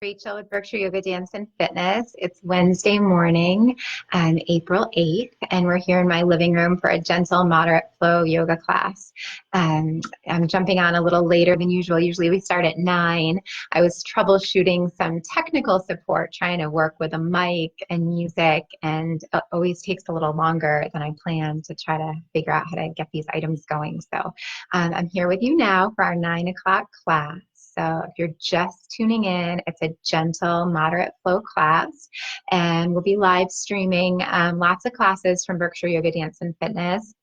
Rachel with Berkshire Yoga Dance and Fitness. It's Wednesday morning, April 8th, and we're here in my living room for a gentle, moderate flow yoga class. I'm jumping on a little later than usual. Usually we start at 9. I was troubleshooting some technical support, trying to work with a mic and music, and it always takes a little longer than I planned to try to figure out how to get these items going. So I'm here with you now for our 9 o'clock class. So if you're just tuning in, it's a gentle, moderate flow class, and we'll be live streaming lots of classes from Berkshire Yoga Dance and Fitness.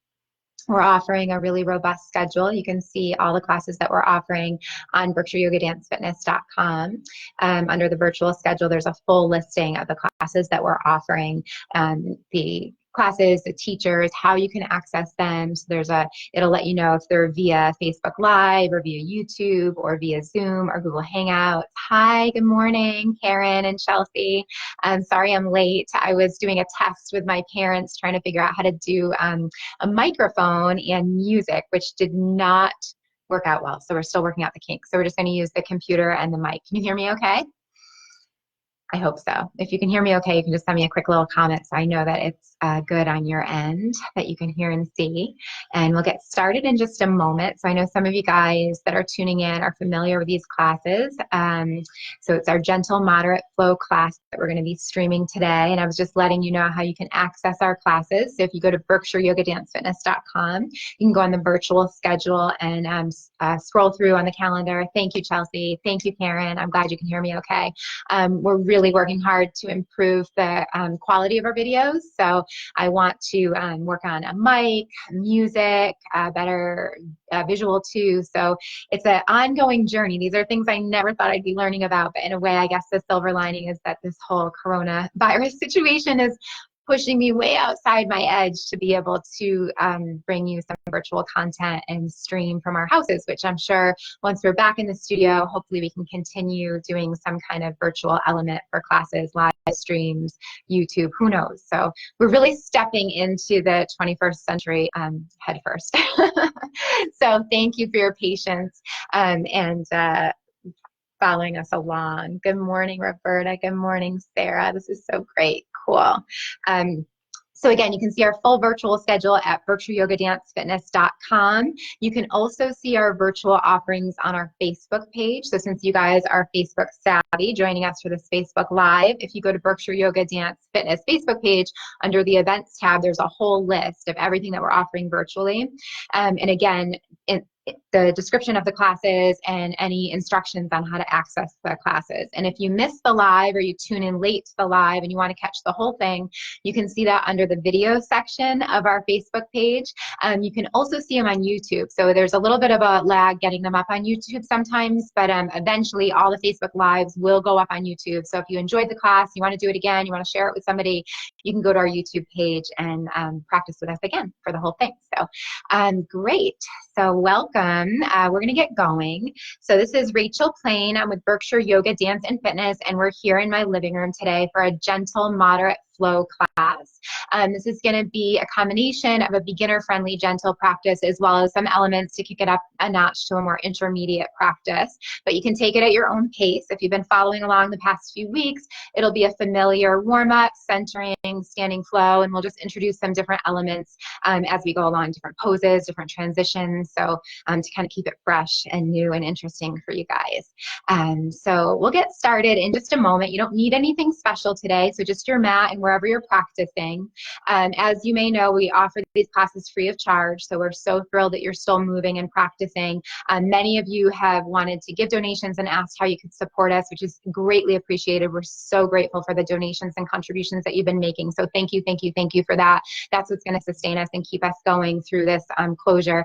We're offering a really robust schedule. You can see all the classes that we're offering on BerkshireYogaDanceFitness.com. Under the virtual schedule, there's a full listing of the classes that we're offering, the classes, the teachers, how you can access them. So it'll let you know if they're via Facebook Live or via YouTube or via Zoom or Google Hangouts. Hi, good morning, Karen and Chelsea. Sorry I'm late. I was doing a test with my parents trying to figure out how to do a microphone and music, which did not work out well. So we're still working out the kinks. So we're just going to use the computer and the mic. Can you hear me okay? I hope so. If you can hear me okay, you can just send me a quick little comment so I know that it's good on your end, that you can hear and see. And we'll get started in just a moment. So I know some of you guys that are tuning in are familiar with these classes. So it's our gentle, moderate flow class that we're going to be streaming today. And I was just letting you know how you can access our classes. So if you go to BerkshireYogaDanceFitness.com, you can go on the virtual schedule and scroll through on the calendar. Thank you, Chelsea. Thank you, Karen. I'm glad you can hear me okay. We're really working hard to improve the quality of our videos. So I want to work on a mic, music, better visual too. So it's an ongoing journey. These are things I never thought I'd be learning about, but in a way, I guess the silver lining is that this whole coronavirus situation is pushing me way outside my edge to be able to bring you some virtual content and stream from our houses, which I'm sure once we're back in the studio, hopefully we can continue doing some kind of virtual element for classes, live streams, YouTube, who knows. So we're really stepping into the 21st century head first. So thank you for your patience and following us along. Good morning, Roberta. Good morning, Sarah. This is so great. Cool. So again, you can see our full virtual schedule at BerkshireYogaDanceFitness.com. You can also see our virtual offerings on our Facebook page. So since you guys are Facebook savvy, joining us for this Facebook Live, if you go to Berkshire Yoga Dance Fitness Facebook page, under the events tab, there's a whole list of everything that we're offering virtually. And again, in the description of the classes and any instructions on how to access the classes. And if you miss the live or you tune in late to the live and you want to catch the whole thing, you can see that under the video section of our Facebook page. You can also see them on YouTube. So there's a little bit of a lag getting them up on YouTube sometimes, but eventually all the Facebook lives will go up on YouTube. So if you enjoyed the class, you want to do it again, you want to share it with somebody, you can go to our YouTube page and practice with us again for the whole thing. So great. So welcome. We're going to get going. So this is Rachael Plaine. I'm with Berkshire Yoga Dance and Fitness, and we're here in my living room today for a gentle, moderate flow class. This is going to be a combination of a beginner-friendly, gentle practice as well as some elements to kick it up a notch to a more intermediate practice. But you can take it at your own pace. If you've been following along the past few weeks, it'll be a familiar warm-up, centering, standing flow, and we'll just introduce some different elements as we go along, different poses, different transitions, so to kind of keep it fresh and new and interesting for you guys. So we'll get started in just a moment. You don't need anything special today, so just your mat and wherever you're practicing. As you may know, we offer these classes free of charge, so we're so thrilled that you're still moving and practicing. Many of you have wanted to give donations and asked how you could support us, which is greatly appreciated. We're so grateful for the donations and contributions that you've been making. So thank you, thank you, thank you for that. That's what's going to sustain us and keep us going through this closure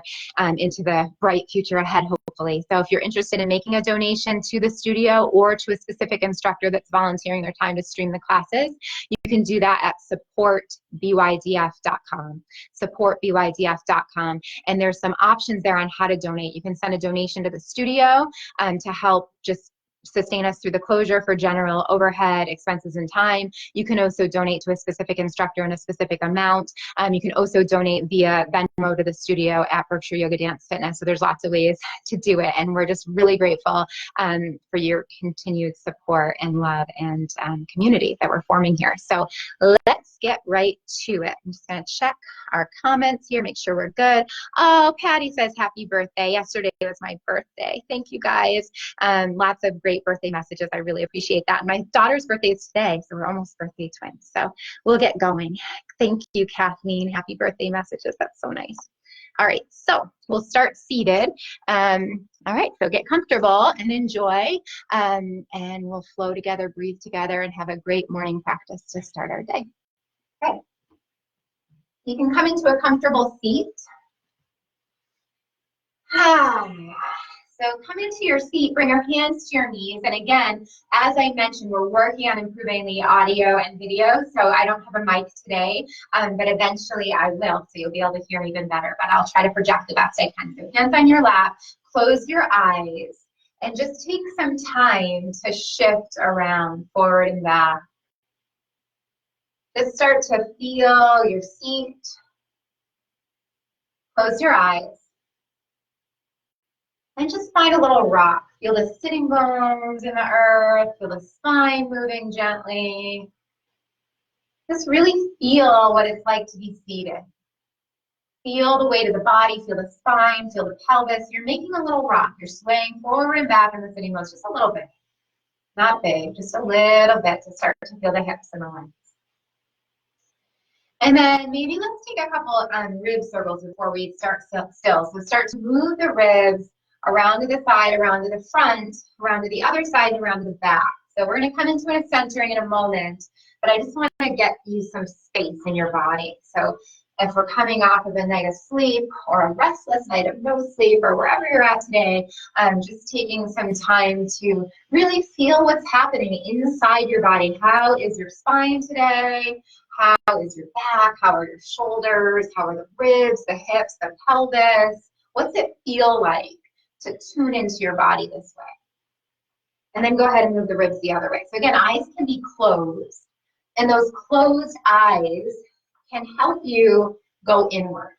into the bright future ahead, hopefully. So if you're interested in making a donation to the studio or to a specific instructor that's volunteering their time to stream the classes, you can do that at supportbydf.com. Supportbydf.com. And there's some options there on how to donate. You can send a donation to the studio to help just sustain us through the closure for general overhead expenses and time. You can also donate to a specific instructor in a specific amount. You can also donate via Venmo to the studio at Berkshire Yoga Dance Fitness. So there's lots of ways to do it. And we're just really grateful for your continued support and love and community that we're forming here. So let's get right to it. I'm just going to check our comments here, make sure we're good. Oh, Patty says happy birthday. Yesterday was my birthday. Thank you guys. Lots of great birthday messages. I really appreciate that. And my daughter's birthday is today, so we're almost birthday twins. So we'll get going. Thank you, Kathleen. Happy birthday messages. That's so nice. All right, so we'll start seated. All right, so get comfortable and enjoy, and we'll flow together, breathe together, and have a great morning practice to start our day. Okay. You can come into a comfortable seat. So come into your seat, bring your hands to your knees. And again, as I mentioned, we're working on improving the audio and video. So I don't have a mic today, but eventually I will. So you'll be able to hear me even better, but I'll try to project the best I can. So hands on your lap, close your eyes, and just take some time to shift around, forward and back. Just start to feel your seat. Close your eyes. And just find a little rock. Feel the sitting bones in the earth. Feel the spine moving gently. Just really feel what it's like to be seated. Feel the weight of the body. Feel the spine. Feel the pelvis. You're making a little rock. You're swaying forward and back in the sitting bones just a little bit. Not big, just a little bit to start to feel the hips and the legs. And then maybe let's take a couple rib circles before we start still. So start to move the ribs around to the side, around to the front, around to the other side, and around to the back. So we're going to come into a centering in a moment, but I just want to get you some space in your body. So if we're coming off of a night of sleep or a restless night of no sleep or wherever you're at today, just taking some time to really feel what's happening inside your body. How is your spine today? How is your back? How are your shoulders? How are the ribs, the hips, the pelvis? What's it feel like to tune into your body this way? And then go ahead and move the ribs the other way. So again, eyes can be closed. And those closed eyes can help you go inward.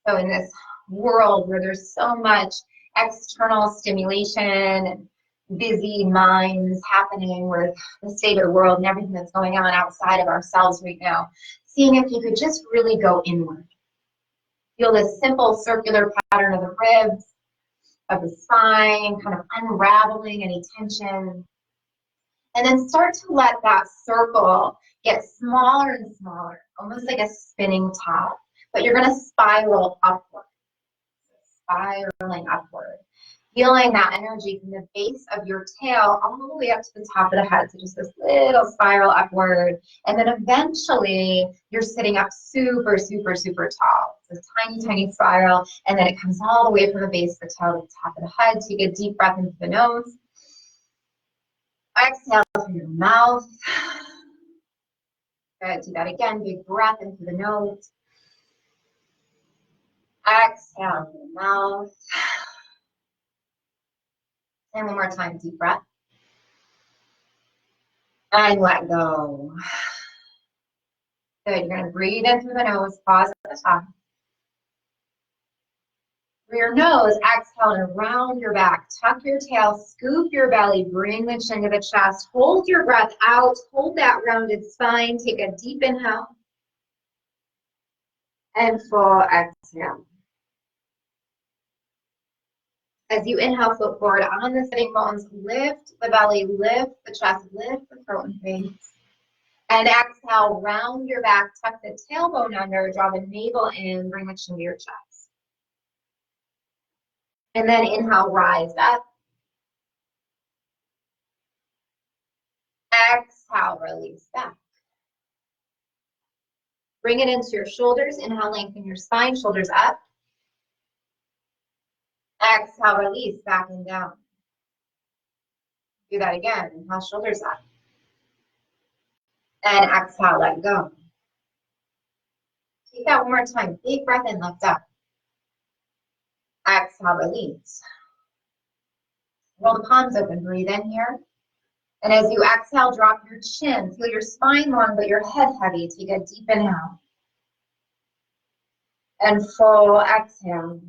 So in this world where there's so much external stimulation and busy minds happening with the state of the world and everything that's going on outside of ourselves right now, seeing if you could just really go inward. Feel this simple circular pattern of the ribs, of the spine, kind of unraveling any tension. And then start to let that circle get smaller and smaller, almost like a spinning top. But you're going to spiral upward, spiraling upward. Feeling that energy from the base of your tail all the way up to the top of the head. So just this little spiral upward. And then eventually you're sitting up super, super, super tall. So tiny, tiny spiral. And then it comes all the way from the base of the tail to the top of the head. Take a deep breath into the nose. Exhale through your mouth. Good. Do that again. Big breath into the nose. Exhale through the mouth. And one more time, deep breath. And let go. Good, you're going to breathe in through the nose, pause at the top. Through your nose, exhale and round your back. Tuck your tail, scoop your belly, bring the chin to the chest. Hold your breath out, hold that rounded spine. Take a deep inhale. And full exhale. As you inhale, float forward on the sitting bones, lift the belly, lift the chest, lift the throat and face. And exhale, round your back, tuck the tailbone under, draw the navel in, bring the chin to your chest. And then inhale, rise up. Exhale, release back. Bring it into your shoulders. Inhale, lengthen your spine, shoulders up. Exhale, release, back and down. Do that again. Inhale, shoulders up. And exhale, let go. Take that one more time. Big breath in, lift up. Exhale, release. Roll the palms open, breathe in here. And as you exhale, drop your chin. Feel your spine long, but your head heavy. Take a deep inhale. And full exhale.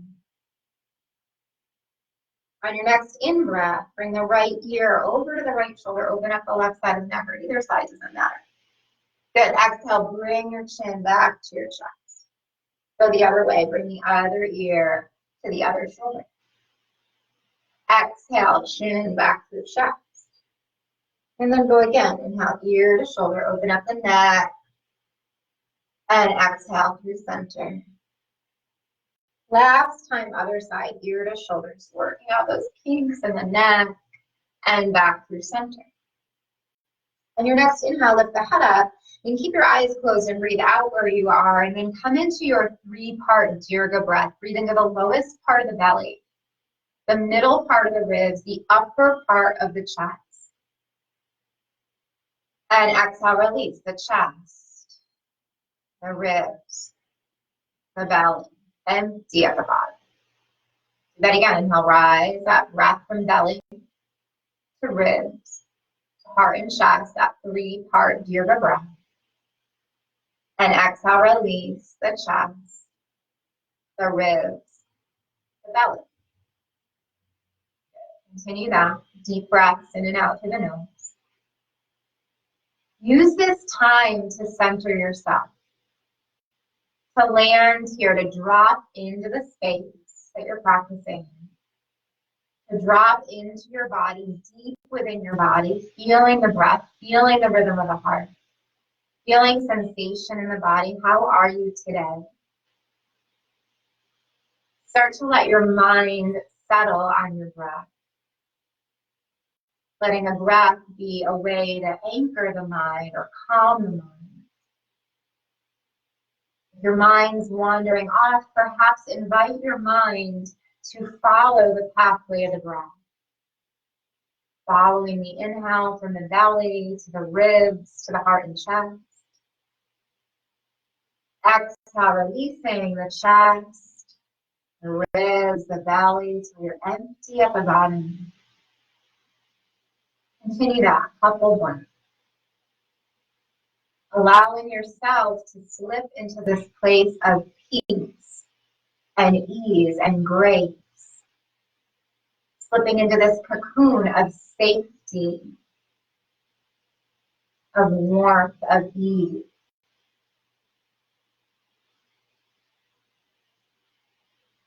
On your next in-breath, bring the right ear over to the right shoulder. Open up the left side of the neck, or either side, doesn't matter. Good. Exhale, bring your chin back to your chest. Go the other way. Bring the other ear to the other shoulder. Exhale, chin back to the chest. And then go again. Inhale, ear to shoulder. Open up the neck. And exhale through center. Last time, other side, ear to shoulders. Working out those kinks in the neck. And back through center. On your next inhale, lift the head up. And keep your eyes closed and breathe out where you are. And then come into your 3-part Dirga breath. Breathe into the lowest part of the belly, the middle part of the ribs, the upper part of the chest. And exhale, release the chest, the ribs, the belly. Empty at the bottom. Do that again. Inhale, rise that breath from belly to ribs, to heart and chest, that 3-part Dirga breath. And exhale, release the chest, the ribs, the belly. Continue that. Deep breaths in and out through the nose. Use this time to center yourself, to land here, to drop into the space that you're practicing, to drop into your body, deep within your body, feeling the breath, feeling the rhythm of the heart. Feeling sensation in the body. How are you today? Start to let your mind settle on your breath. Letting a breath be a way to anchor the mind or calm the mind. If your mind's wandering off, perhaps invite your mind to follow the pathway of the breath. Following the inhale from the belly to the ribs to the heart and chest. Exhale, releasing the chest, the ribs, the belly, till you're empty at the bottom. Continue that, couple more. Allowing yourself to slip into this place of peace and ease and grace. Slipping into this cocoon of safety, of warmth, of ease.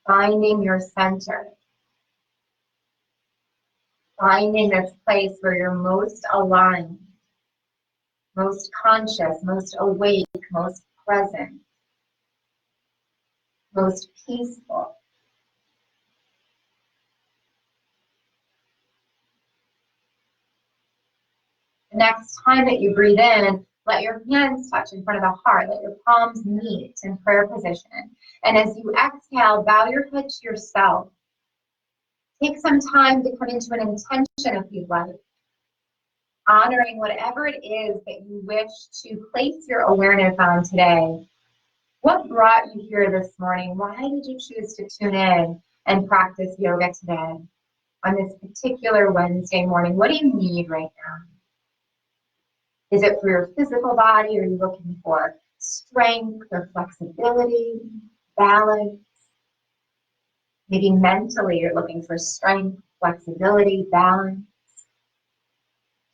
Finding your center. Finding this place where you're most aligned, most conscious, most awake, most present, most peaceful. The next time that you breathe in, let your hands touch in front of the heart. Let your palms meet in prayer position. And as you exhale, bow your head to yourself. Take some time to come into an intention if you'd like. Honoring whatever it is that you wish to place your awareness on today. What brought you here this morning? Why did you choose to tune in and practice yoga today on this particular Wednesday morning? What do you need right now? Is it for your physical body? Are you looking for strength or flexibility, balance? Maybe mentally you're looking for strength, flexibility, balance,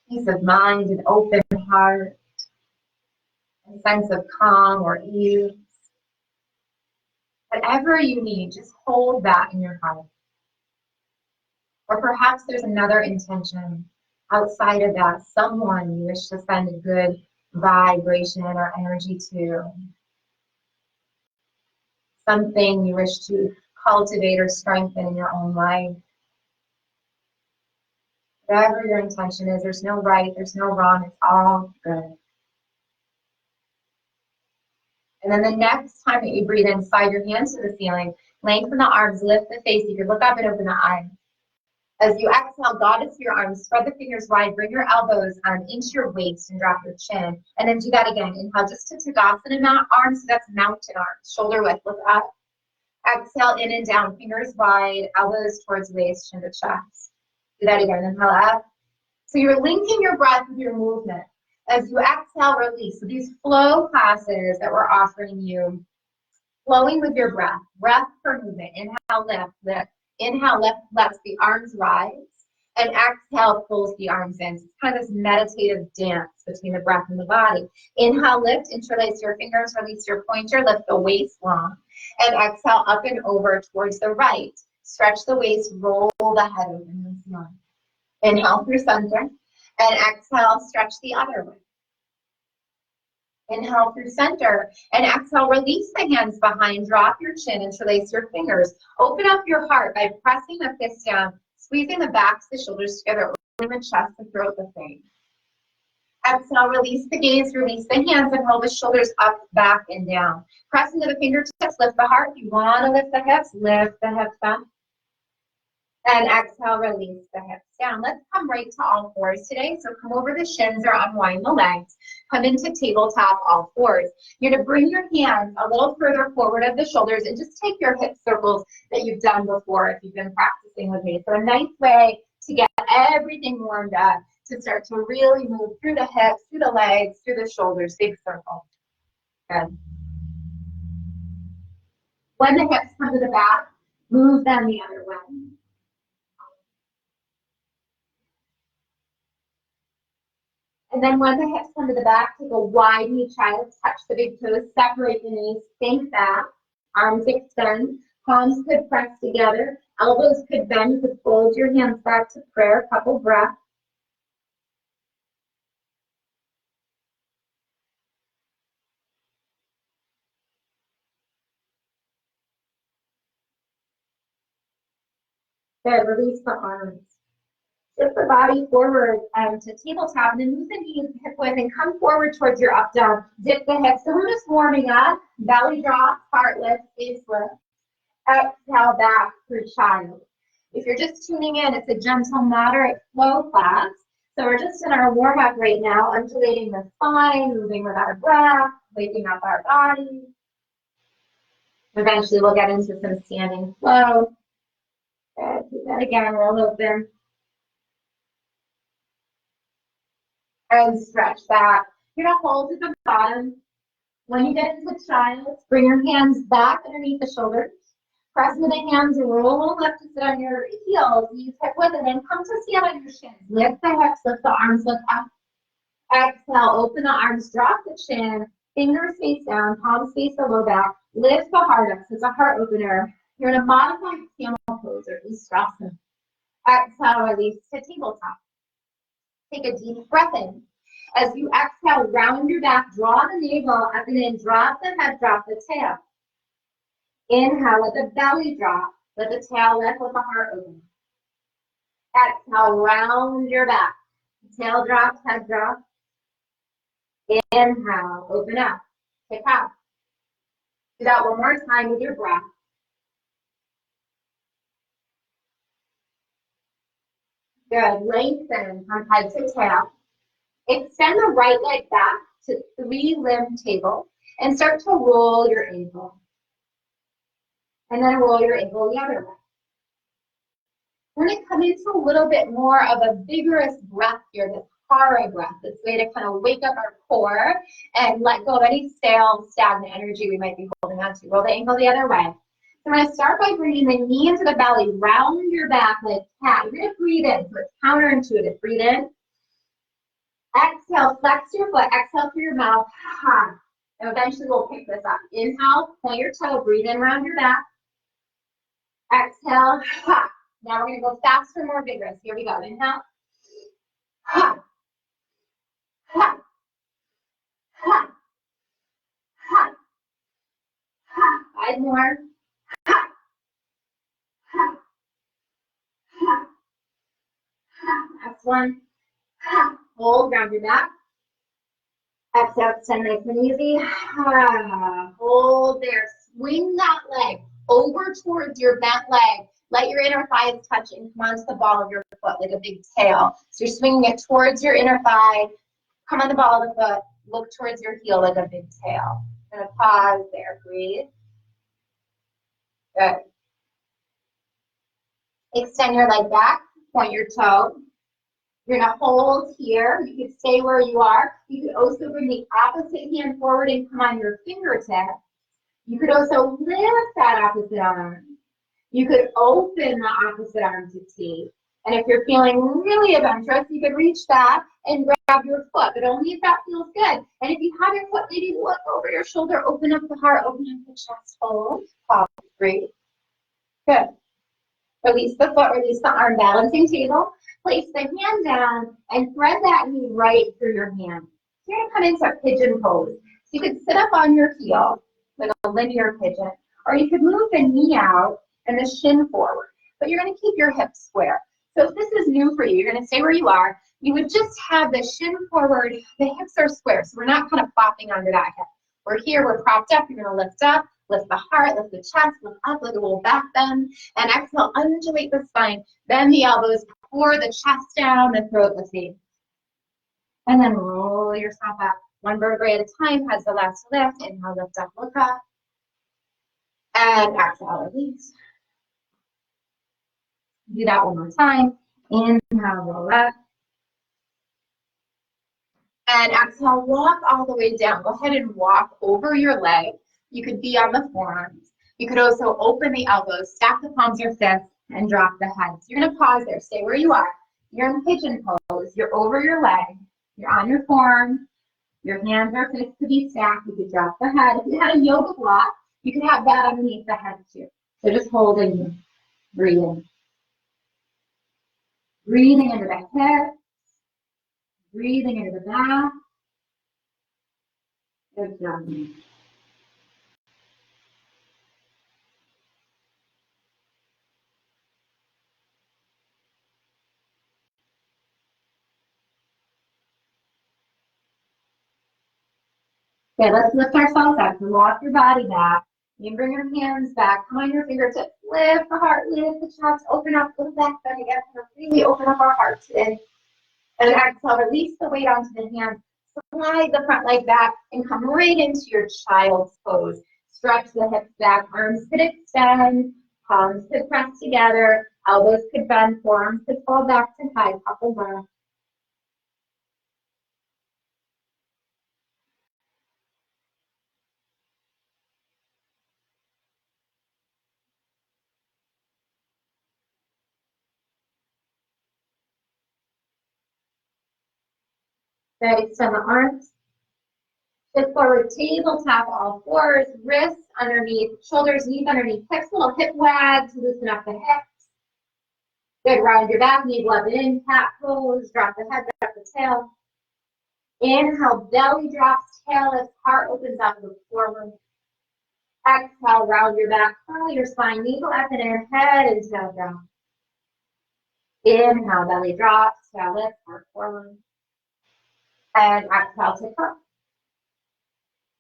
peace of mind, an open heart, a sense of calm or ease. Whatever you need, just hold that in your heart. Or perhaps there's another intention outside of that, someone you wish to send a good vibration or energy to. Something you wish to cultivate or strengthen in your own life. Whatever your intention is, there's no right, there's no wrong, it's all good. And then the next time that you breathe in, slide your hands to the ceiling, lengthen the arms, lift the face. You can look up and open the eyes. As you exhale, goddess your arms, spread the fingers wide, bring your elbows into your waist and drop your chin. And then do that again. Inhale just to Tadasana arms, so that's mountain arms, shoulder width, look up. Exhale, in and down, fingers wide, elbows towards waist, chin to chest. Do that again. Inhale up. So you're linking your breath with your movement. As you exhale, release. So these flow classes that we're offering you, flowing with your breath. Breath for movement. Inhale, lift, lift. Inhale, lift, lets the arms rise. And exhale, pulls the arms in. So it's kind of this meditative dance between the breath and the body. Inhale, lift, interlace your fingers, release your pointer, lift the waist long. And exhale, up and over towards the right. Stretch the waist, roll the head open this one. Inhale through center. And exhale, stretch the other way. Inhale through center. And exhale, release the hands behind. Drop your chin, interlace your fingers. Open up your heart by pressing the fist down. Squeezing the backs, the shoulders together, opening the chest, the throat, the face. Exhale, release the gaze, release the hands, and roll the shoulders up, back, and down. Press into the fingertips, lift the heart. If you want to lift the hips up. And exhale, release the hips down. Let's come right to all fours today. So come over the shins or unwind the legs. Come into tabletop, all fours. You're going to bring your hands a little further forward of the shoulders and just take your hip circles that you've done before if you've been practicing with me. So a nice way to get everything warmed up, to start to really move through the hips, through the legs, through the shoulders, big circle. Good. When the hips come to the back, move them the other way. And then when the hips come to the back, take a wide knee child, touch the big toes, separate the knees, think back, arms extend, palms could press together, elbows could bend, you could fold your hands back to prayer, couple breaths. Good, release the arms. Shift the body forward to tabletop, and then move the knees hip width and come forward towards your up down. Dip the hips. So we're just warming up. Belly drop, heart lift, face lift. Exhale back through child. If you're just tuning in, it's a gentle, moderate flow class. So we're just in our warm up right now, undulating the spine, moving with our breath, waking up our body. Eventually, we'll get into some standing flow. Good. Do that again. Roll open. And stretch back. You're going to hold at the bottom. When you get into child, bring your hands back underneath the shoulders. Press into the hands, roll left to sit on your heels, knees hip width, and then come to stand on your shins. Lift the hips, lift the arms, lift up. Exhale, open the arms, drop the chin, fingers face down, palms face the low back. Lift the heart up, so it's a heart opener. You're in a modified camel pose or Ustrasana. Exhale, release to tabletop. Take a deep breath in. As you exhale, round your back, draw the navel up and in, drop the head, drop the tail. Inhale, let the belly drop, let the tail lift, let the heart open. Exhale, round your back. Tail drops, head drops. Inhale, open up, kick out. Do that one more time with your breath. Good, lengthen from head to tail. Extend the right leg back to 3-limb table and start to roll your ankle. And then roll your ankle the other way. We're going to come into a little bit more of a vigorous breath here, this hara breath, this way to kind of wake up our core and let go of any stale, stagnant energy we might be holding on to. Roll the ankle the other way. So we're going to start by bringing the knee into the belly, round your back like cat. You're going to breathe in, so it's counterintuitive. Breathe in. Exhale, flex your foot. Exhale through your mouth. And eventually we'll pick this up. Inhale, point your toe, breathe in around your back. Exhale, ha. Now we're going to go faster, more vigorous. Here we go. Inhale. Ha. Ha. Ha. Ha. Ha. 5 more. Ha. Ha. Ha. Ha. Last one. Ha. Hold, round your back. Exhale, extend nice and easy. Ha. Hold there. Swing that leg over towards your bent leg. Let your inner thighs touch and come onto the ball of your foot like a big tail. So you're swinging it towards your inner thigh. Come on the ball of the foot. Look towards your heel like a big tail. I'm going to pause there. Breathe. Good. Extend your leg back. Point your toe. You're going to hold here. You could stay where you are. You could also bring the opposite hand forward and come on your fingertip. You could also lift that opposite arm. You could open the opposite arm to T. And if you're feeling really adventurous, you could reach back and grab your foot, but only if that feels good. And if you have your foot, maybe look over your shoulder, open up the heart, open up the chest, hold, pause, breathe. Good. Release the foot, release the arm, balancing table. Place the hand down and thread that knee right through your hand. So you're gonna come into a pigeon pose. So you could sit up on your heel, like a linear pigeon, or you could move the knee out and the shin forward, but you're gonna keep your hips square. So if this is new for you, you're gonna stay where you are. You would just have the shin forward, the hips are square, so we're not kind of flopping under that hip. We're here, we're propped up, you're gonna lift up, lift the heart, lift the chest, lift up like a little back bend, and exhale, undulate the spine, bend the elbows, pour the chest down, the throat lifting. And then roll yourself up, one vertebrae at a time, has the last lift, inhale, lift up, look up, and exhale, release. Do that one more time. Inhale, roll up. And exhale, walk all the way down. Go ahead and walk over your leg. You could be on the forearms. You could also open the elbows, stack the palms or fists, and drop the head. So you're going to pause there. Stay where you are. You're in pigeon pose. You're over your leg. You're on your forearms. Your hands or fists could be stacked. You could drop the head. If you had a yoga block, you could have that underneath the head too. So just holding, breathing. Breathing into the hips. Breathing into the back. Good job. Okay, let's lift ourselves up. So walk your body back. You can bring your hands back. Come on your fingertips. Lift the heart, lift the chest. Open up, little back bend again. Really open up our heart today. And exhale, release the weight onto the hands. Slide the front leg back and come right into your child's pose. Stretch the hips back. Arms could extend. Palms could press together. Elbows could bend. Forearms could fall back to high. Couple breaths. Good. Extend the arms. Sit forward, tabletop, all fours, wrists underneath, shoulders, knees underneath, hips, little hip wag to loosen up the hips. Good, round your back, knee up and in, cat pose, drop the head, drop the tail. Inhale, belly drops, tail lifts, heart opens up, look forward. Exhale, round your back, curl your spine, navel up and in, head and tail down. Inhale, belly drops, tail lifts, heart forward. And exhale to curl.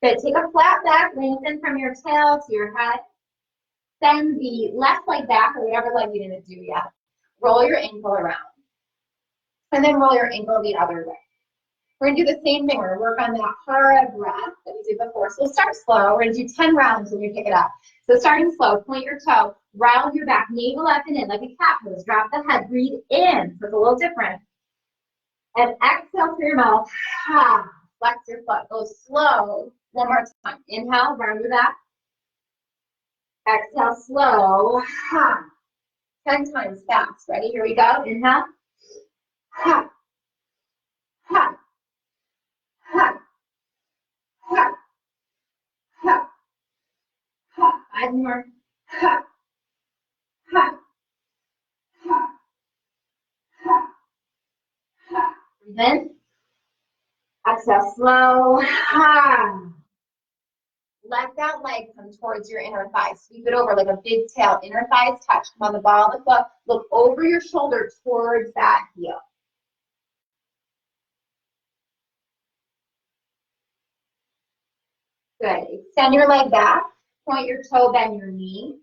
Good, take a flat back, lengthen from your tail to your head. Send the left leg back, or whatever leg you didn't do yet. Roll your ankle around. And then roll your ankle the other way. We're gonna do the same thing. We're gonna work on that hara breath that we did before. So we'll start slow. We're gonna do 10 rounds when you pick it up. So starting slow, point your toe, round your back, navel up and in like a cat pose. Drop the head, breathe in. So it's a little different. And exhale through your mouth. Flex your foot. Go slow. One more time. Inhale, round your back. Exhale, slow. 10 times fast. Ready? Here we go. Inhale. 5 more. Breathe in. Exhale, slow. Let that leg come towards your inner thigh. Sweep it over like a big tail. Inner thighs touch. Come on the ball of the foot. Look over your shoulder towards that heel. Good. Extend your leg back. Point your toe, bend your knee.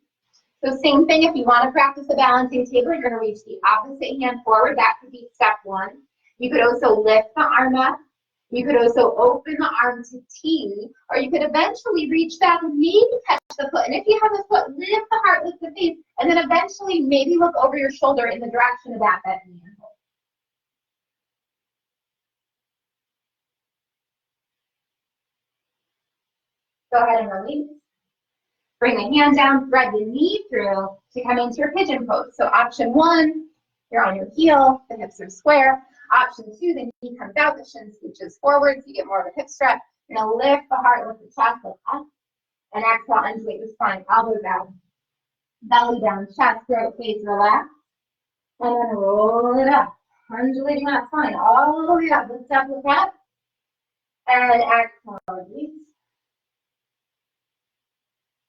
So same thing, if you want to practice the balancing table, you're going to reach the opposite hand forward. That could be step 1. You could also lift the arm up You could also open the arm to T, or you could eventually reach that knee to touch the foot. And if you have the foot, lift the heart, lift the face, and then eventually maybe look over your shoulder in the direction of that bent knee. Go ahead and release. Bring the hand down, thread the knee through to come into your pigeon pose. So option 1, you're on your heel, the hips are square. Option 2, the knee comes out, the shin scooches forward, so you get more of a hip stretch. You're gonna lift the heart, lift the chest, look up, and exhale, undulate the spine, elbows out, belly down, chest, throat, face, relax, and then roll it up, undulating that spine all the way up, lift up, and exhale, release.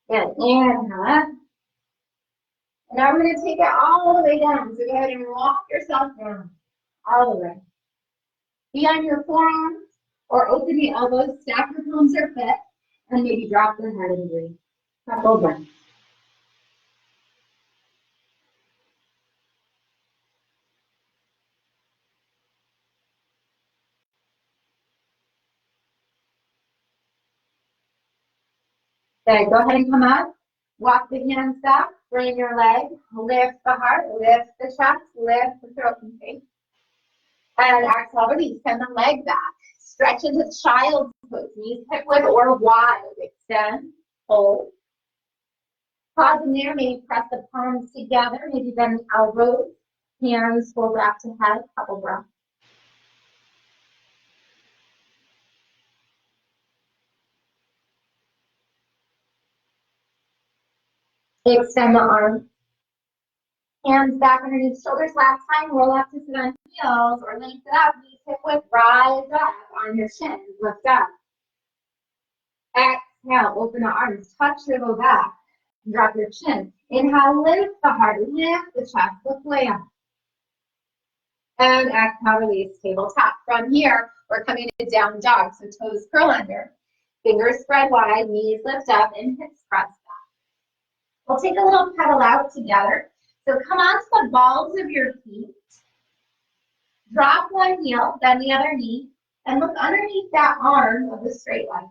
Good, inhale. And now we're going to take it all the way down. So go ahead and walk yourself down all the way. Be on your forearms or open the elbows, stack your palms or fit, and maybe drop the head and breathe. Couple breaths. Okay, go ahead and come up. Walk the hands back, bring your leg, lift the heart, lift the chest, lift the throat and face. And exhale, release, send the leg back. Stretch into child's pose, knees hip width or wide. Extend, hold. Pause in there, maybe press the palms together, maybe bend the elbows, hands fold back to head, couple breaths. Extend the arms. Hands back underneath shoulders. Last time, roll up to sit on heels or lengthen up, knees hip width, rise up on your shins, lift up. Exhale, open the arms, touch your low back, drop your chin. Inhale, lift the heart, lift the chest, look way up. And exhale, release, tabletop. From here, we're coming to down dog, so toes curl under, fingers spread wide, knees lift up, and hips press back. We'll take a little pedal out together. So come onto the balls of your feet, drop one heel, bend the other knee, and look underneath that arm of the straight leg.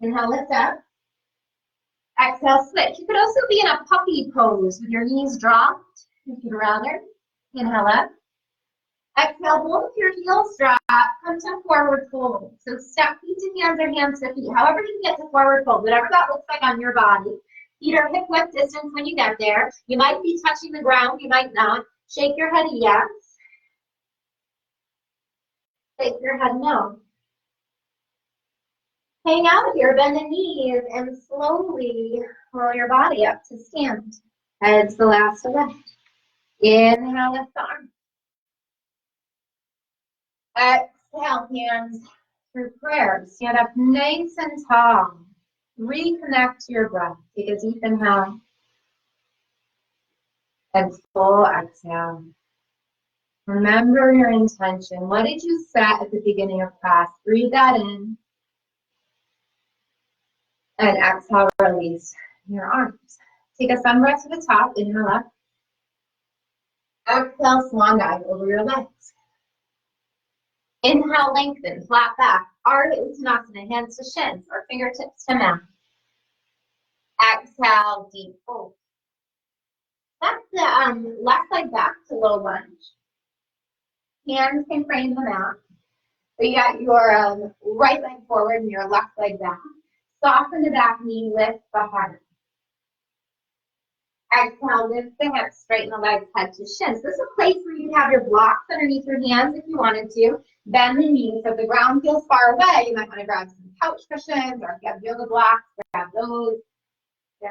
Inhale, lift up. Exhale, switch. You could also be in a puppy pose with your knees dropped, if you'd rather. Inhale up. Exhale, both your heels drop, come to forward fold. So step feet to hands or hands to feet. However you can get to forward fold, whatever that looks like on your body. Feet are hip width distance when you get there. You might be touching the ground, you might not. Shake your head yes. Shake your head no. Hang out here, bend the knees, and slowly roll your body up to stand. Head to the last of left. Inhale, lift the arms. Exhale, hands through prayer. Stand up nice and tall. Reconnect to your breath. Take a deep inhale. And full exhale. Remember your intention. What did you set at the beginning of class? Breathe that in. And exhale, release your arms. Take a sun breath to the top. Inhale up. Exhale, swan dive over your legs. Inhale, lengthen, flat back. Ardha Uttanasana, hands to shins or fingertips to mat. Exhale, deep fold. That's the left leg back to low lunge. Hands can frame the mat. So you got your right leg forward and your left leg back. Soften the back knee, lift the heart. Exhale, lift the hips, straighten the legs, head to shins. This is a place where you have your blocks underneath your hands if you wanted to. Bend the knees. So if the ground feels far away, you might want to grab some couch cushions, or if you have yoga blocks, grab those. Good.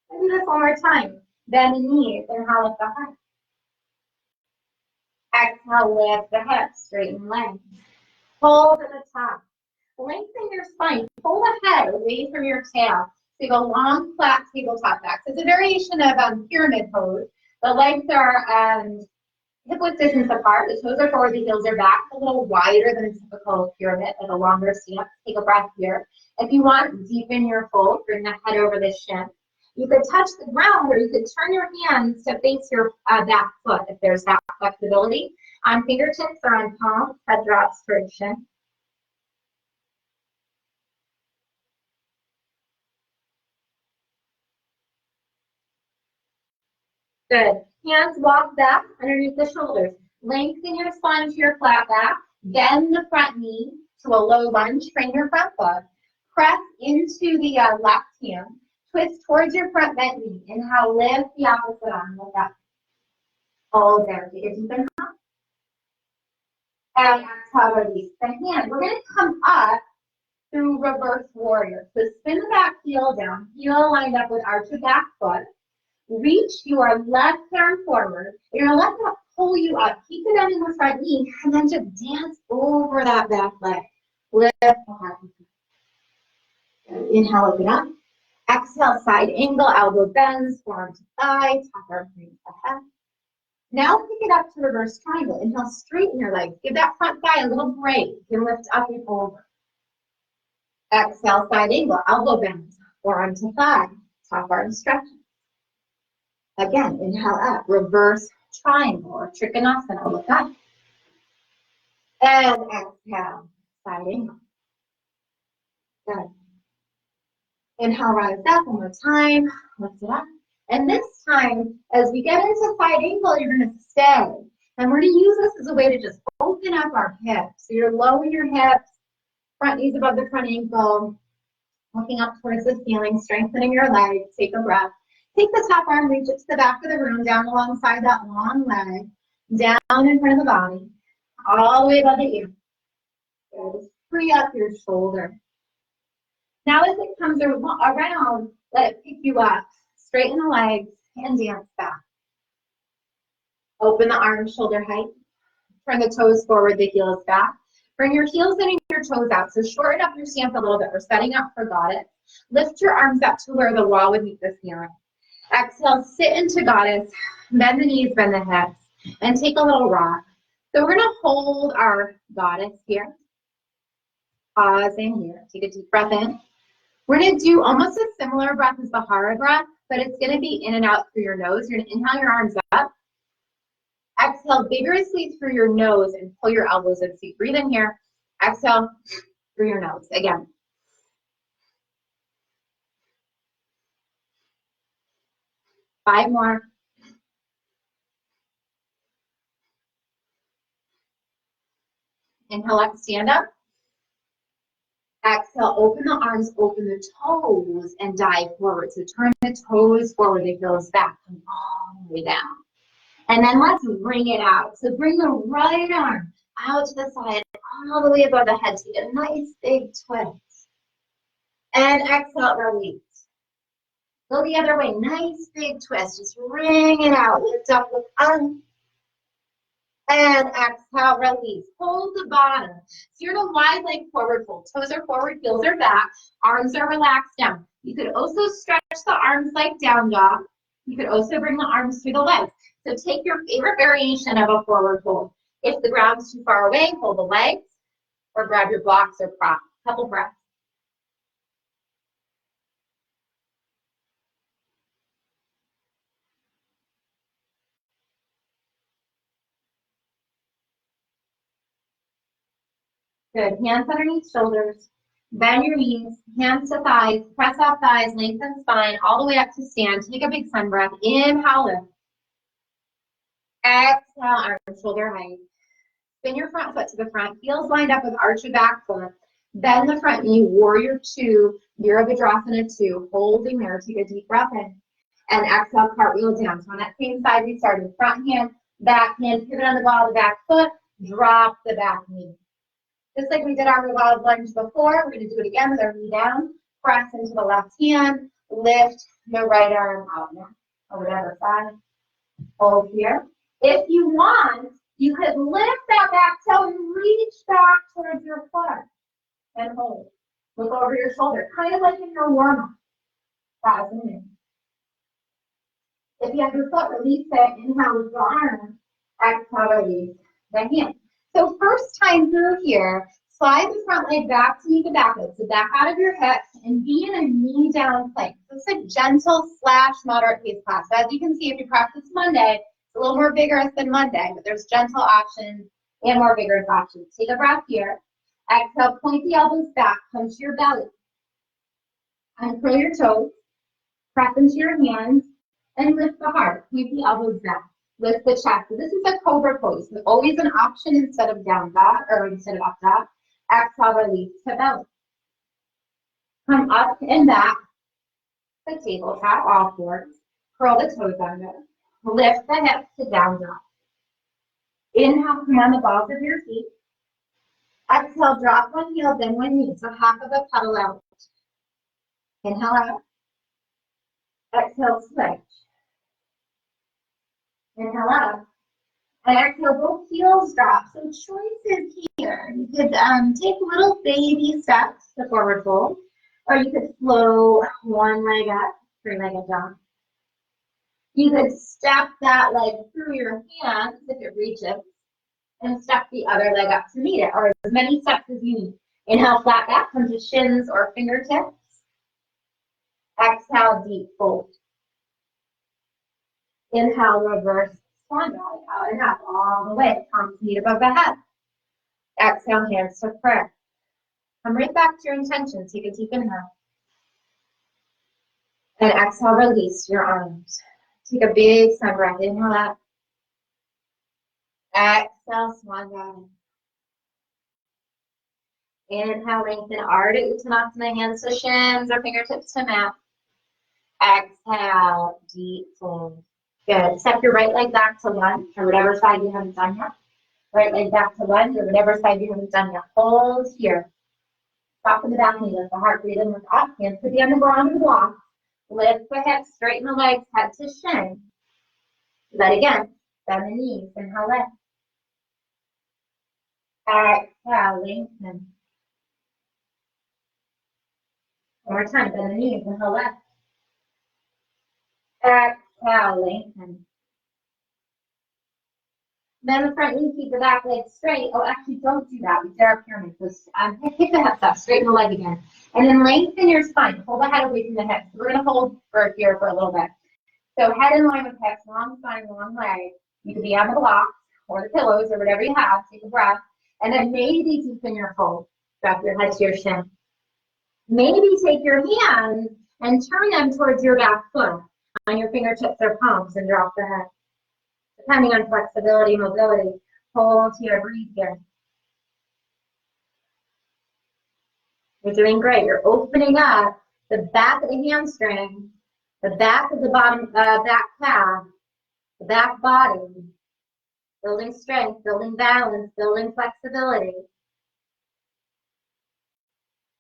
Let's do this one more time. Bend the knees, inhale, lift the heart. Exhale, lift the hips, straighten legs. Hold at the top. Lengthen your spine. Pull the head away from your tail. So you go long, flat tabletop back. So it's a variation of pyramid pose. The legs are hip width distance apart. The toes are forward, the heels are back. A little wider than a typical pyramid, like a longer stance. Take a breath here. If you want, deepen your fold. Bring the head over the shin. You could touch the ground, or you could turn your hands to face your back foot if there's that flexibility. On fingertips or on palms, head drops towards shin. Good. Hands walk back underneath the shoulders. Lengthen your spine to your flat back. Bend the front knee to a low lunge. Train your front foot. Press into the left hand. Twist towards your front bent knee. Inhale, lift the opposite arm. Look up. Hold there. Take a deep inhale. And exhale, release the hand. We're going to come up through reverse warrior. So spin the back heel down. Heel lined up with arch of back foot. Reach your left arm forward. You're going to let that pull you up. Keep it down in the front knee, and then just dance over that back leg. Lift the heart. Inhale, open up. Exhale, side angle, elbow bends, forearm to thigh, top arm brings the head. Now pick it up to reverse triangle. Inhale, straighten your legs. Give that front thigh a little break. You can lift up and over. Exhale, side angle, elbow bends, forearm to thigh, top arm stretches. Again, inhale up, reverse triangle or trikonasana. Look up. And exhale, side angle. Good. Inhale, rise up one more time. Lift it up. And this time, as we get into side angle, you're going to stay. And we're going to use this as a way to just open up our hips. So you're lowering your hips, front knees above the front ankle, looking up towards the ceiling, strengthening your legs. Take a breath. Take the top arm, reach it to the back of the room, down alongside that long leg, down in front of the body, all the way above the ear. Good. Free up your shoulder. Now as it comes around, let it pick you up. Straighten the legs and dance back. Open the arms shoulder height. Turn the toes forward, the heels back. Bring your heels in and your toes out. So shorten up your stance a little bit. We're setting up for goddess. Lift your arms up to where the wall would meet the ceiling. Exhale, sit into goddess. Bend the knees, bend the hips, and take a little rock. So we're going to hold our goddess here. Pausing here. Take a deep breath in. We're going to do almost a similar breath as the Hara breath, but it's going to be in and out through your nose. You're going to inhale your arms up. Exhale vigorously through your nose and pull your elbows in. So you breathe in here. Exhale through your nose. Again. Five more. Inhale up, stand up. Exhale, open the arms, open the toes, and dive forward. So turn the toes forward, the heels back, and all the way down. And then let's bring it out. So bring the right arm out to the side, all the way above the head. Take a nice big twist. And exhale, release. Go the other way, nice big twist. Just wring it out. Lift up, look up. And exhale, release. Hold the bottom. So you're in a wide leg forward fold. Toes are forward, heels are back. Arms are relaxed down. You could also stretch the arms like down dog. You could also bring the arms through the legs. So take your favorite variation of a forward fold. If the ground's too far away, hold the legs or grab your blocks or prop. Couple breaths. Good. Hands underneath shoulders. Bend your knees, hands to thighs, press up thighs, lengthen spine, all the way up to stand. Take a big sun breath. Inhale, lift. Exhale, arm shoulder height. Spin your front foot to the front, heels lined up with arch of back foot. Bend the front knee, warrior two, Virabhadrasana 2. Holding there, take a deep breath in. And exhale, cartwheel down. So on that same side, we started front hand, back hand, pivot on the ball of the back foot, drop the back knee. Just like we did our revolved lunge before, we're going to do it again with our knee down. Press into the left hand, lift the right arm out now. Over the other side. Hold here. If you want, you could lift that back toe and reach back towards your foot. And hold. Look over your shoulder, kind of like in your warm-up. Pausing in. If you have your foot, release it. Inhale with the arm. Exhale, release the hand. So first time through here, slide the front leg back to meet the back leg. So back out of your hips and be in a knee down plank. So it's a gentle / moderate pace class. So as you can see, if you practice Monday, It's a little more vigorous than Monday, but there's gentle options and more vigorous options. Take a breath here. Exhale, point the elbows back, come to your belly. Uncurl your toes, press into your hands, and lift the heart. Point the elbows back. Lift the chest. So this is a cobra pose. There's always an option instead of down dog or instead of up dog. Exhale, release to belly. Come up and back. The tabletop, all fours. Curl the toes under. Lift the hips to down dog. Inhale, come on the balls of your feet. Exhale, drop one heel, then one knee. So half of a pedal out. Inhale out. Exhale, switch. Inhale up. And exhale, both heels drop. So choices here. You could take little baby steps to forward fold, or you could flow one leg up, three-legged dog. You could step that leg through your hands if it reaches, and step the other leg up to meet it, or as many steps as you need. Inhale, flat back, come to shins or fingertips. Exhale, deep fold. Inhale, reverse swan dive, out and up, all the way. Palms meet above the head. Exhale, hands to prayer. Come right back to your intention. Take a deep inhale. And exhale, release your arms. Take a big sun breath. Inhale up. Exhale, swan dive. Inhale, lengthen Ardha Uttanasana, hands to shins or fingertips to mat. Exhale, deep fold. Good. Step your right leg back to lunge, or whatever side you haven't done yet. Right leg back to lunge, or whatever side you haven't done yet. Hold here. Soften the back knee, lift the heart, breathe in, lift up. Hands could be on the ground or the block. Lift the hips, straighten the legs, head to shin. Do that again. Bend the knees, inhale, lift. Exhale, lengthen. One more time, bend the knees, inhale, lift. Exhale, lengthen. Then the front knee, keep the back leg straight. Oh, actually, don't do that. We did our pyramid. So pick the hips up, straighten the leg again. And then lengthen your spine. Pull the head away from the hips. We're going to hold for here for a little bit. So head in line with hips, long spine, long leg. You can be on the blocks or the pillows or whatever you have. Take a breath. And then maybe deepen your fold. Drop your head to your shin. Maybe take your hands and turn them towards your back foot on your fingertips or palms and drop the head. Depending on flexibility, mobility, hold here, breathe here. You're doing great. You're opening up the back of the hamstring, the back of the bottom, back calf, the back body, building strength, building balance, building flexibility.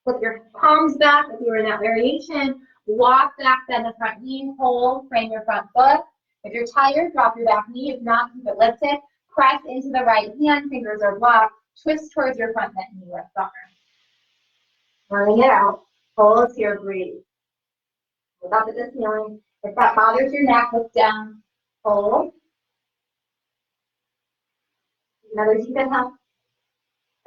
Put your palms back if you were in that variation. Walk back, bend the front knee, hold, frame your front foot. If you're tired, drop your back knee. If not, keep it lifted. Press into the right hand, fingers are blocked. Twist towards your front bent knee, lift the arm. Running it out. Hold here, breathe. Hold up at the ceiling. If that bothers your neck, look down. Hold. Another deep inhale.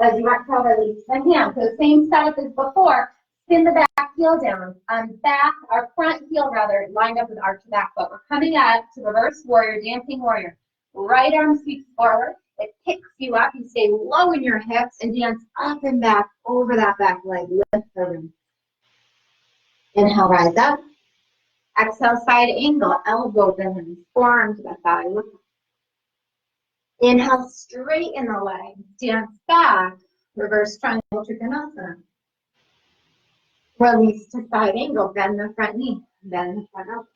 As you exhale, release the hand. So same setup as before. Spin the back heel down. Our front heel rather, lined up with arch the back foot. We're coming up to reverse warrior, dancing warrior. Right arm sweeps forward. It picks you up. You stay low in your hips and dance up and back over that back leg. Lift the ring. Inhale, rise up. Exhale, side angle, elbow bends, forearm to the thigh. Inhale, straighten the legs, dance back, reverse triangle Trikonasana. Release to side angle, bend the front knee, bend the front up.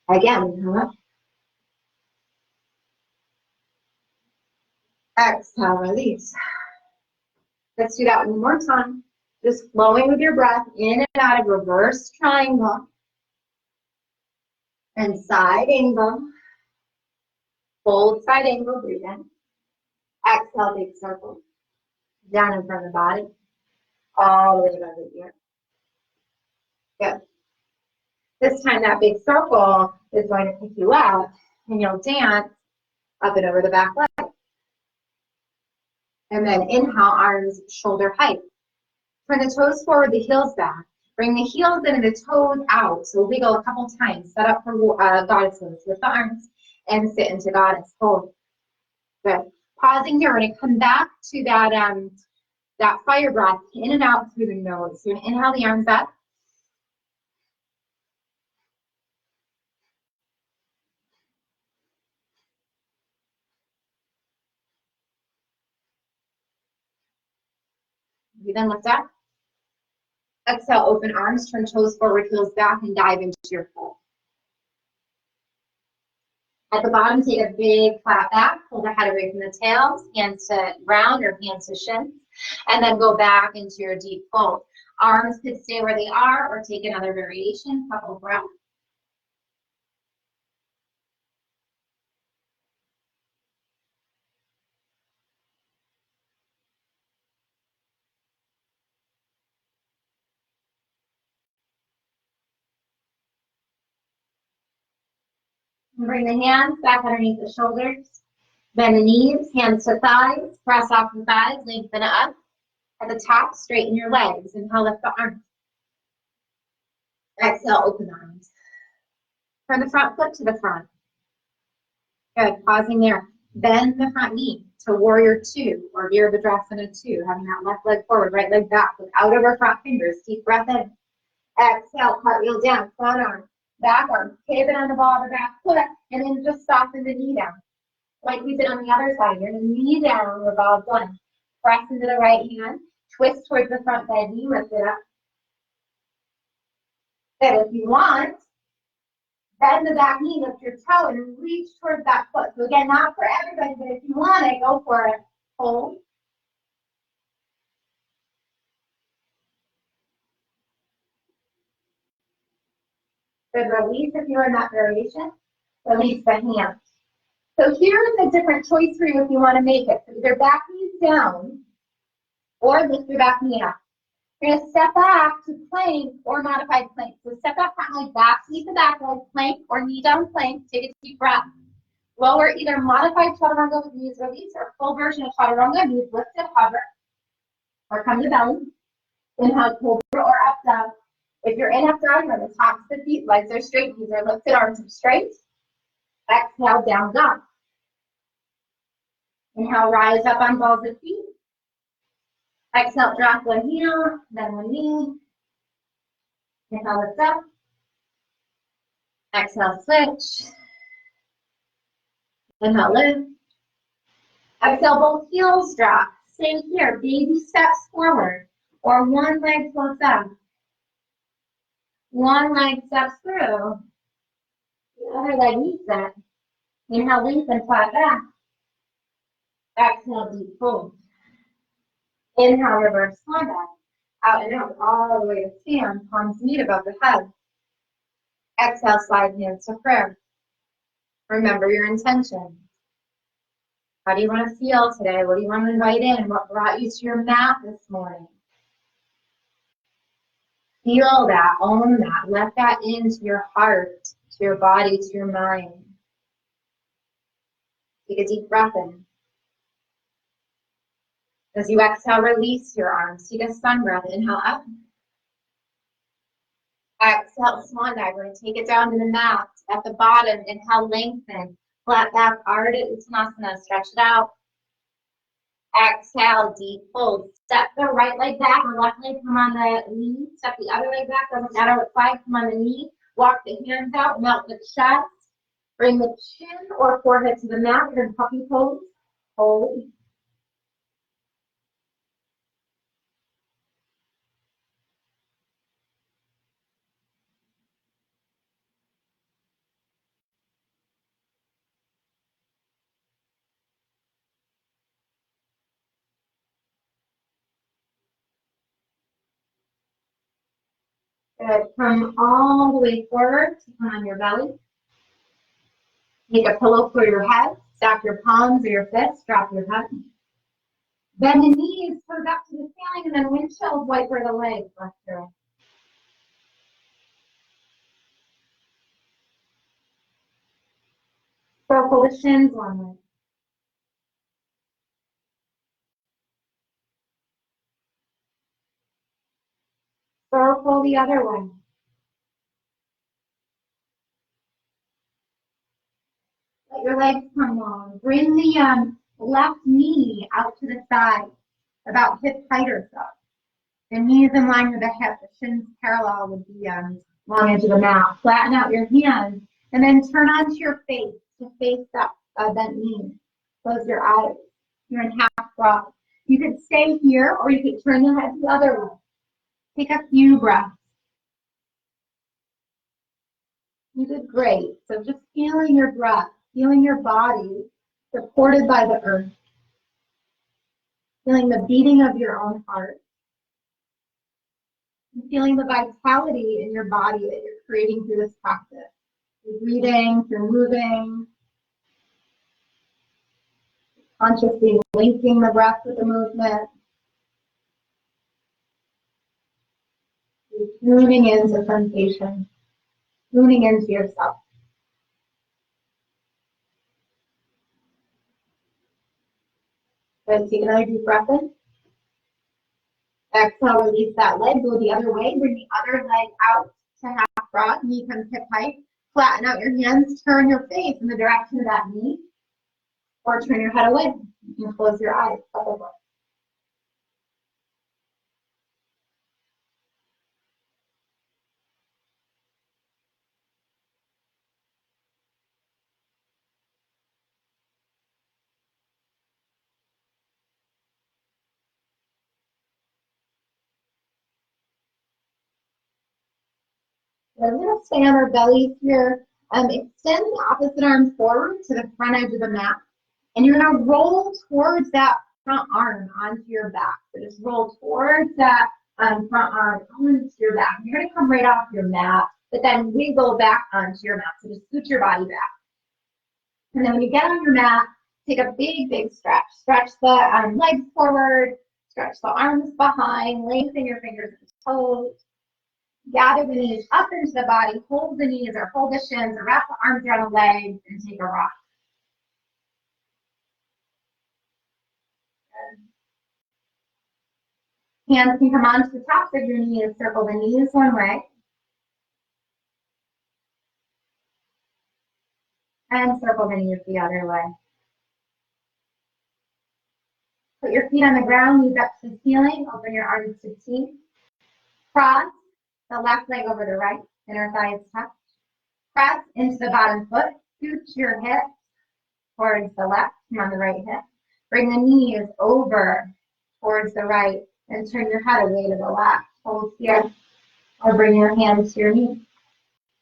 Again, inhale up. Exhale, release. Let's do that one more time. Just flowing with your breath in and out of reverse triangle and side angle. Fold side angle, breathe in. Exhale, big circle. Down in front of the body. All the way above the ear. Good. This time that big circle is going to pick you up and you'll dance up and over the back leg. And then inhale, arms shoulder height. Turn the toes forward, the heels back. Bring the heels and the toes out. So wiggle a couple times. Set up for goddess pose. Lift the arms and sit into goddess pose. Good. Pausing here. We're going to come back to that fire breath in and out through the nose. So you're going to inhale the arms up. You then lift up. Exhale, open arms, turn toes forward, heels back, and dive into your fold. At the bottom, take a big flat back, pull the head away from the tails, hands to ground or hands to shins, and then go back into your deep fold. Arms could stay where they are or take another variation, couple breaths. And bring the hands back underneath the shoulders. Bend the knees, hands to thighs, press off the thighs, lengthen up. At the top, straighten your legs. Inhale, lift the arms. Exhale, open arms. Turn the front foot to the front. Good, pausing there. Bend the front knee to warrior two or Virabhadrasana 2, having that left leg forward, right leg back. Look out over front fingers, deep breath in. Exhale, cartwheel down, front arm, back arm, pivot on the ball of the back foot, and then just soften the knee down. Like we did on the other side, you're going to knee down, revolve one. Press into the right hand, twist towards the front bend knee, lift it up. Then if you want, bend the back knee, lift your toe, and reach towards that foot. So again, not for everybody, but if you want it, go for it. Hold. Good, release if you're in that variation. Release the hand. So here's a different choice for you if you want to make it. So either back knees down or lift your back knee up. You're going to step back to plank or modified plank. So step up front leg, back knee to back leg, plank or knee down plank. Take a deep breath. Lower either modified chaturanga with knees release or full version of chaturanga, knees lifted, hover, or come to belly. Inhale, cobra or up dog. If you're in up dog, you're on the tops of the feet, legs are straight, knees are lifted, arms are straight. Exhale, down dog. Inhale, rise up on balls of feet. Exhale, drop one heel, then one knee. Inhale, lift up. Exhale, switch. Inhale, lift. Exhale, both heels drop. Stay here, baby steps forward. Or one leg floats up. One leg steps through. The other leg meets it. Inhale, lengthen, flat back. Exhale, deep fold. Inhale, reverse swan dive. Out and out, all the way to stand. Palms meet above the head. Exhale, slide hands to prayer. Remember your intention. How do you want to feel today? What do you want to invite in? What brought you to your mat this morning? Feel that, own that, let that into your heart, to your body, to your mind. Take a deep breath in. As you exhale, release your arms. Take a sun breath. Inhale up. Exhale, swan dive. We're going to take it down to the mat. At the bottom, inhale, lengthen. Flat back, Ardha Uttanasana. Stretch it out. Exhale, deep fold. Step the right leg back, or left leg come on the knee. Step the other leg back, doesn't matter what side, come on the knee. Walk the hands out, melt the chest. Bring the chin or forehead to the mat. You're in puppy pose. Hold. Good. Come all the way forward to come on your belly. Make a pillow for your head. Stack your palms or your fists. Drop your head. Bend the knees, toes up to the ceiling, and then windshield wiper the legs left to right. Circle the shins one way. Circle the other way. Let your legs come long. Bring the left knee out to the side, about hip height or so. The knees in line with the hip, the shins parallel with the long edge of the mat. Flatten out your hands, and then turn onto your face to face that bent knee. Close your eyes. You're in half frog. You could stay here, or you could turn the head the other way. Take a few breaths. You did great. So just feeling your breath, feeling your body supported by the earth. Feeling the beating of your own heart. And feeling the vitality in your body that you're creating through this practice. Through breathing, through moving. Consciously linking the breath with the movement. Tuning into sensation. Tuning into yourself. Good. Take another deep breath in. Exhale, release that leg. Go the other way. Bring the other leg out to half frog. Knee comes hip height. Flatten out your hands. Turn your face in the direction of that knee. Or turn your head away. You can close your eyes. We're going to stay on our bellies here. Extend the opposite arm forward to the front edge of the mat. And you're going to roll towards that front arm onto your back. So just roll towards that front arm onto your back. You're going to come right off your mat, but then wiggle back onto your mat. So just scoot your body back. And then when you get on your mat, take a big, big stretch. Stretch the legs forward. Stretch the arms behind. Lengthen your fingers and toes. Gather the knees up into the body, hold the knees or hold the shins, or wrap the arms around the legs and take a rock. Hands can come onto the tops of your knees, circle the knees one way. And circle the knees the other way. Put your feet on the ground, knees up to the ceiling, open your arms to T. Cross the left leg over the right, inner thighs touch. Press into the bottom foot, scooch your hips towards the left, come on the right hip. Bring the knees over towards the right and turn your head away to the left. Hold here, or bring your hands to your knees.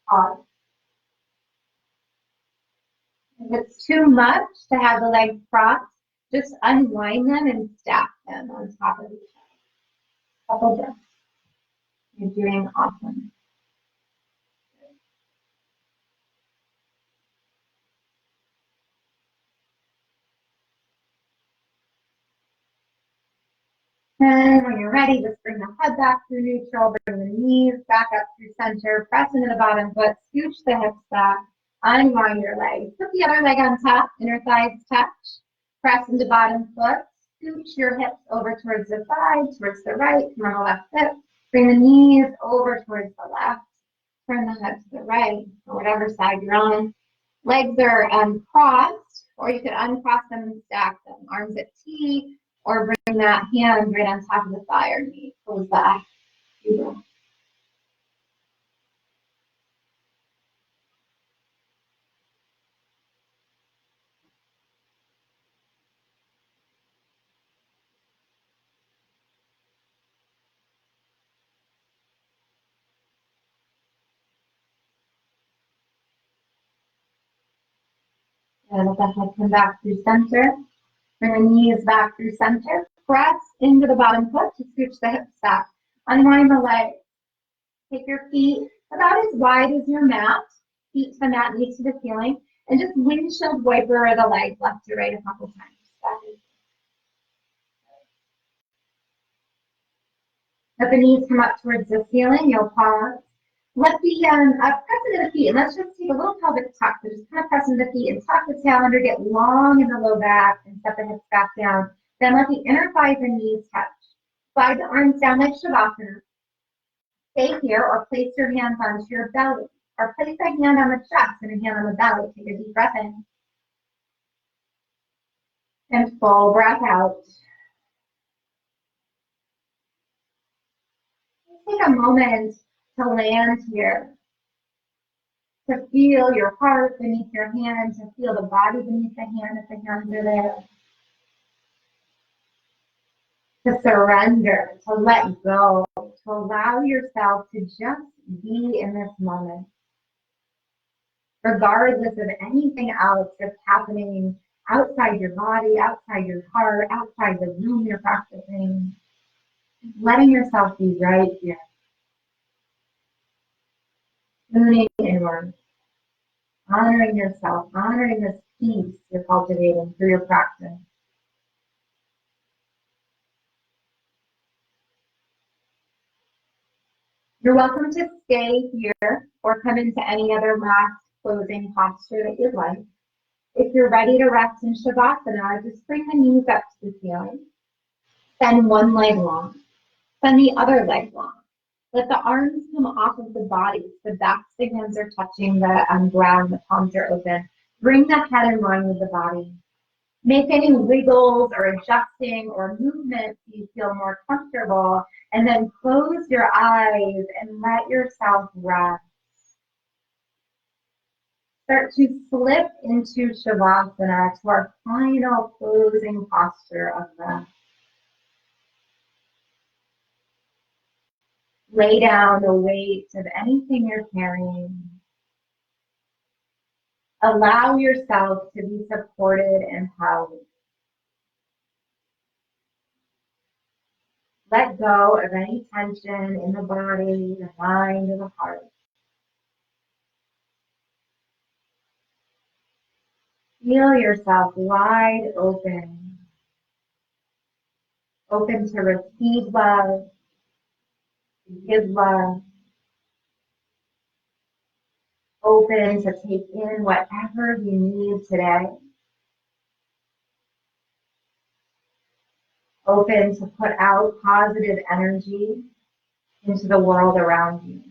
Pause. If it's too much to have the legs crossed, just unwind them and stack them on top of each other. Couple breaths. You're doing awesome. And when you're ready, just bring the head back through neutral, bring the knees back up through center, press into the bottom foot, scooch the hips back, unwind your legs. Put the other leg on top, inner thighs touch, press into bottom foot, scooch your hips over towards the side, towards the right, come on the left hip, bring the knees over towards the left, turn the head to the right, or whatever side you're on. Legs are crossed, or you could uncross them and stack them. Arms at T, or bring that hand right on top of the thigh or knee. Close that. And let the head come back through center. Bring the knees back through center. Press into the bottom foot to scooch the hips back. Unwind the legs. Take your feet about as wide as your mat. Feet to the mat, knees to the ceiling. And just windshield wiper the legs left to right a couple times. Let the knees come up towards the ceiling. You'll pause. Let the press into the feet, and let's just take a little pelvic tuck. So just kind of press into the feet and tuck the tail under, get long in the low back, and set the hips back down. Then let the inner thighs and knees touch. Slide the arms down like Shavasana. stay here or place your hands onto your belly. Or place a hand on the chest and a hand on the belly. Take a deep breath in. And full breath out. Take a moment to land here. To feel your heart beneath your hand. To feel the body beneath the hand if the hands are there. To surrender, to let go, to allow yourself to just be in this moment. Regardless of anything else that's happening outside your body, outside your heart, outside the room you're practicing. Letting yourself be right here. Tuning inward. Honoring yourself, honoring this peace you're cultivating through your practice. You're welcome to stay here or come into any other last closing posture that you'd like. If you're ready to rest in Shavasana, just bring the knees up to the ceiling. Send one leg long. Send the other leg long. Let the arms come off of the body. The backs of the hands are touching the ground. The palms are open. Bring the head in line with the body. Make any wiggles or adjusting or movements you feel more comfortable. And then close your eyes and let yourself rest. Start to slip into Shavasana, to our final closing posture of rest. Lay down the weight of anything you're carrying. Allow yourself to be supported and held. Let go of any tension in the body, the mind, or the heart. Feel yourself wide open. Open to receive love, to give love. Open to take in whatever you need today. Open to put out positive energy into the world around you.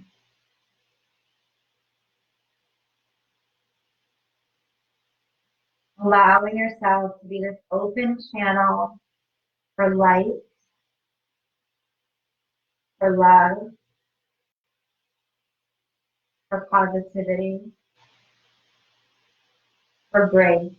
Allowing yourself to be this open channel for light, for love, for positivity, for grace.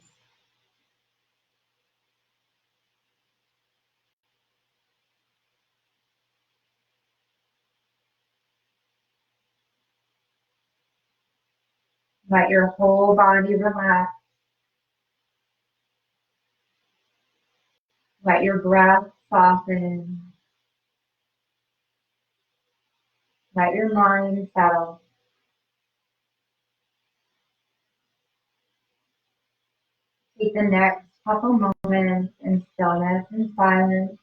Let your whole body relax. Let your breath soften. Let your mind settle. Take the next couple moments in stillness and silence,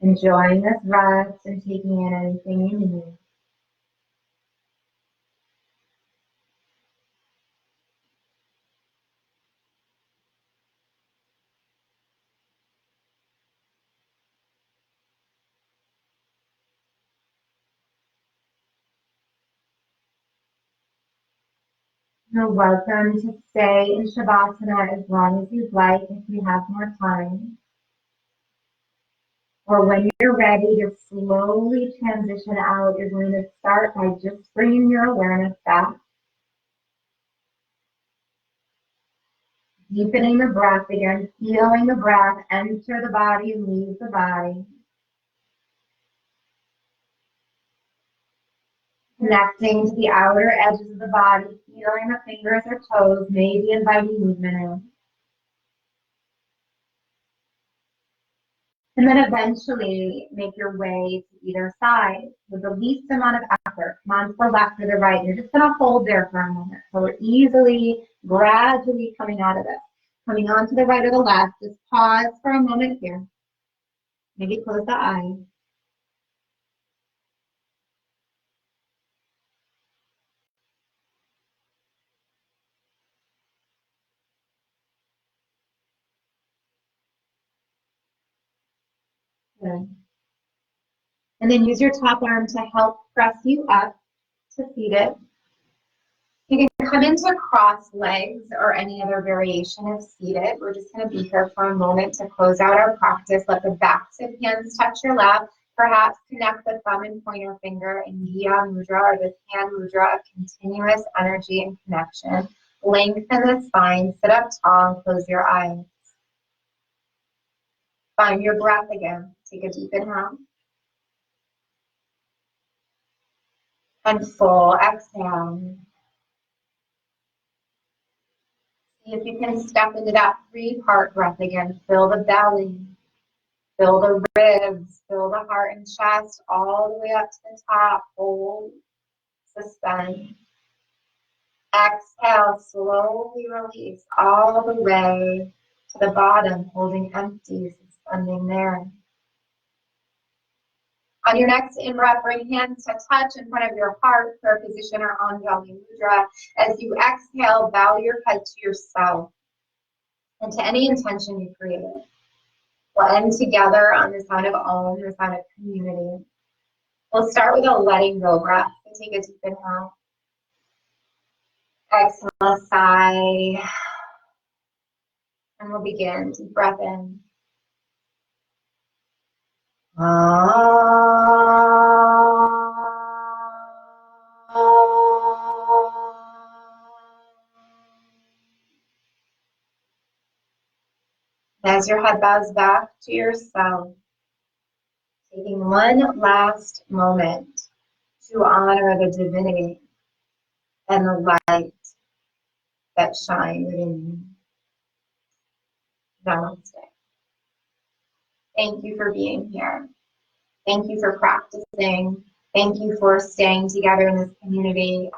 enjoying this rest and taking in anything you need. You're welcome to stay in Shavasana as long as you'd like if you have more time. Or when you're ready to slowly transition out, you're going to start by just bringing your awareness back. Deepening the breath again, feeling the breath enter the body and leave the body. Connecting to the outer edges of the body, feeling the fingers or toes, maybe inviting movement in. And then eventually make your way to either side with the least amount of effort. Come on to the left or the right. You're just going to hold there for a moment. So we're easily, gradually coming out of it. Coming on to the right or the left. Just pause for a moment here. Maybe close the eyes. Good. And then use your top arm to help press you up to seated. You can come into cross legs or any other variation of seated. We're just going to be here for a moment to close out our practice. Let the backs of hands touch your lap. Perhaps connect the thumb and pointer finger in Gya Mudra, or this hand mudra of continuous energy and connection. Lengthen the spine, sit up tall, and close your eyes. Find your breath again. Take a deep inhale. And full exhale. See if you can step into that 3-part breath again. Fill the belly, fill the ribs, fill the heart and chest all the way up to the top. Hold, suspend. Exhale, slowly release all the way to the bottom, holding empty, suspending there. On your next in-breath, bring hands to touch in front of your heart for a position or Anjali Mudra. As you exhale, bow your head to yourself and to any intention you created. We'll end together on the sound of Om, the sound of community. We'll start with a letting go breath. So take a deep inhale. Exhale, a sigh. And we'll begin. Deep breath in. As your head bows back to yourself, taking one last moment to honor the divinity and the light that shine within you. Namaste. Thank you for being here. Thank you for practicing. Thank you for staying together in this community.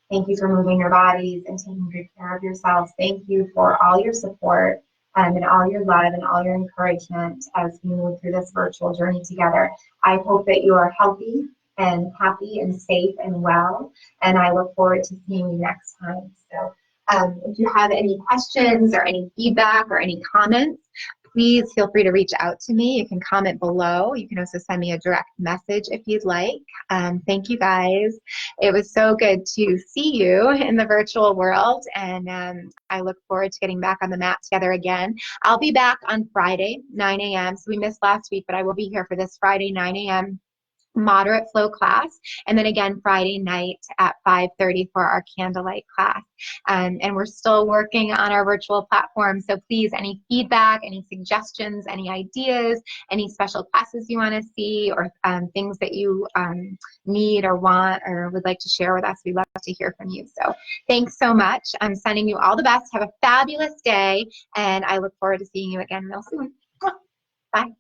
Thank you for moving your bodies and taking good care of yourselves. Thank you for all your support and all your love and all your encouragement as we move through this virtual journey together. I hope that you are healthy and happy and safe and well, and I look forward to seeing you next time. So if you have any questions or any feedback or any comments, please feel free to reach out to me. You can comment below. You can also send me a direct message if you'd like. Thank you guys. It was so good to see you in the virtual world, and I look forward to getting back on the mat together again. I'll be back on Friday, 9 a.m. So we missed last week, but I will be here for this Friday, 9 a.m. moderate flow class, and then again Friday night at 5:30 for our candlelight class. And we're still working on our virtual platform, so please, any feedback, any suggestions, any ideas, any special classes you want to see, or things that you need or want or would like to share with us, we'd love to hear from you. So thanks so much. I'm sending you all the best. Have a fabulous day, and I look forward to seeing you again real soon. Bye.